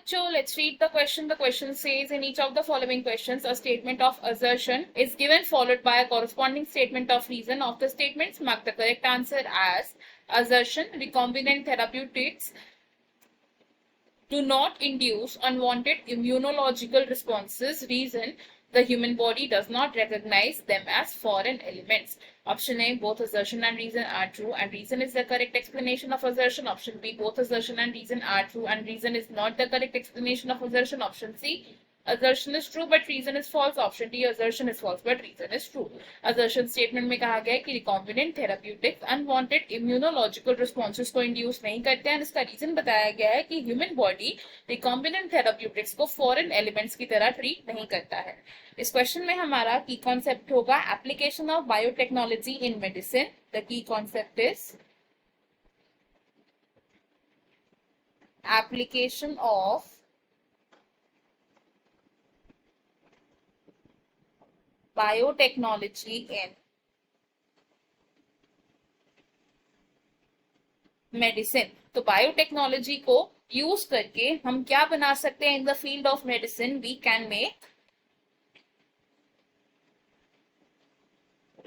So let's read the question. The question says, in each of the following questions, a statement of assertion is given followed by a corresponding statement of reason. Of the statements, mark the correct answer as assertion. Recombinant therapeutics do not induce unwanted immunological responses. Reason, the human body does not recognize them as foreign elements. Option A, both assertion and reason are true, and reason is the correct explanation of assertion. Option B, both assertion and reason are true, and reason is not the correct explanation of assertion. Option C, assertion is true but reason is false. Option D, assertion is false but reason is true. assertion statement में कहा गया है कि recombinant therapeutics unwanted immunological responses को induce नहीं करते हैं. इसका reason बताया गया है कि human body recombinant therapeutics को foreign elements की तरह treat नहीं करता है. इस क्वेश्चन में हमारा की कॉन्सेप्ट होगा application of biotechnology in medicine. The key concept is application of biotechnology in medicine. तो बायोटेक्नोलॉजी को यूज करके हम क्या बना सकते हैं in the field of medicine. We can make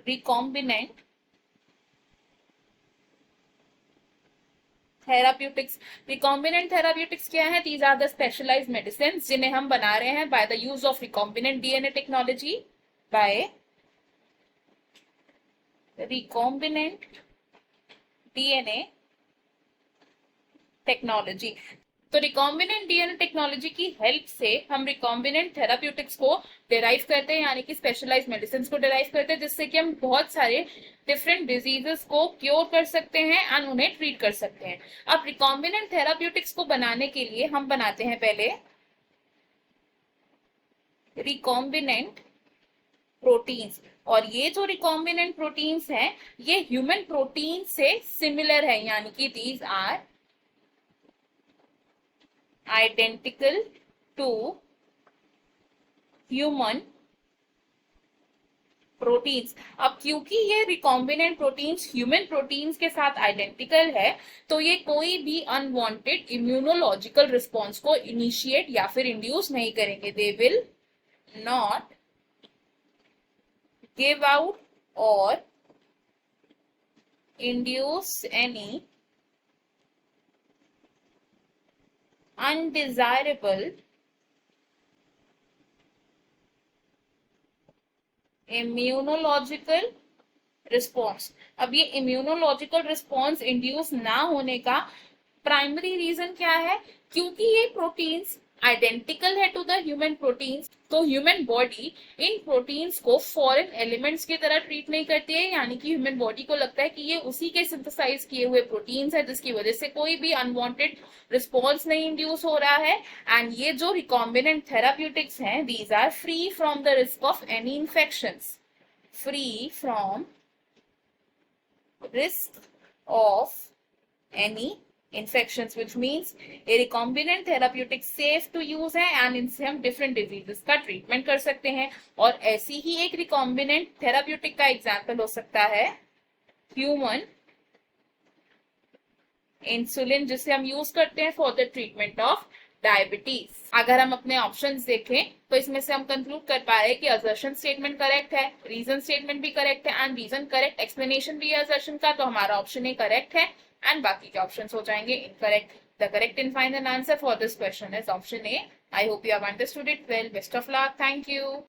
recombinant therapeutics. recombinant therapeutics क्या है? These are the specialized medicines जिन्हें हम बना रहे हैं by the use of recombinant DNA technology. by recombinant DNA technology. तो रिकॉम्बिनेंट डीएनए टेक्नोलॉजी की help से हम रिकॉम्बिनेंट थेराप्यूटिक्स को डिराइव करते हैं, यानी कि स्पेशलाइज्ड मेडिसिन को डिराइव करते हैं, जिससे कि हम बहुत सारे डिफरेंट डिजीजेस को क्योर कर सकते हैं एंड उन्हें ट्रीट कर सकते हैं. अब रिकॉम्बिनेंट थेराप्यूटिक्स को बनाने के लिए हम बनाते हैं पहले रिकॉम्बिनेंट प्रोटीन्स. और ये जो रिकॉम्बिनेंट प्रोटीन्स हैं ये ह्यूमन प्रोटीन से सिमिलर है, यानी कि these are identical to human proteins. अब क्योंकि ये रिकॉम्बिनेंट प्रोटीन्स ह्यूमन प्रोटीन्स के साथ आइडेंटिकल है तो ये कोई भी अनवांटेड इम्यूनोलॉजिकल रिस्पॉन्स को इनिशिएट या फिर इंड्यूस नहीं करेंगे. They will not give out और induce any undesirable immunological response. अब ये immunological response इंड्यूस ना होने का प्राइमरी रीजन क्या है? क्योंकि ये प्रोटीन्स आइडेंटिकल है टू द ह्यूमन प्रोटीन्स, तो ह्यूमन बॉडी इन प्रोटीन्स को फॉरेन एलिमेंट्स की तरह ट्रीट नहीं करती है, यानी कि ह्यूमन बॉडी को लगता है कि ये उसी के सिंथेसाइज किए हुए प्रोटीन्स है, जिसकी वजह से कोई भी अनवांटेड रिस्पॉन्स नहीं इंड्यूस हो रहा है. एंड ये जो रिकॉम्बिनेंट थेराप्यूटिक्स हैं these are free from the risk of any infections. Free from risk of any infections, which means a recombinant therapeutic safe to use है एंड इनसे हम डिफरेंट डिजीजेस का ट्रीटमेंट कर सकते हैं. और ऐसी ही एक रिकॉम्बिनेंट थेराप्यूटिक का एग्जांपल हो सकता है ह्यूमन इंसुलिन, जिसे हम यूज करते हैं for the treatment of diabetes. अगर हम अपने ऑप्शंस देखें तो इसमें से हम कंक्लूड कर पा रहे हैं कि असर्शन स्टेटमेंट करेक्ट है, रीजन स्टेटमेंट भी करेक्ट है एंड रीजन करेक्ट, एक्सप्लेनेशन भी है असर्शन का, तो हमारा ऑप्शन ए करेक्ट है एंड बाकी के ऑप्शंस हो जाएंगे incorrect. The correct and final answer for this question is option A. I hope you have understood it well. Best of luck. Thank you.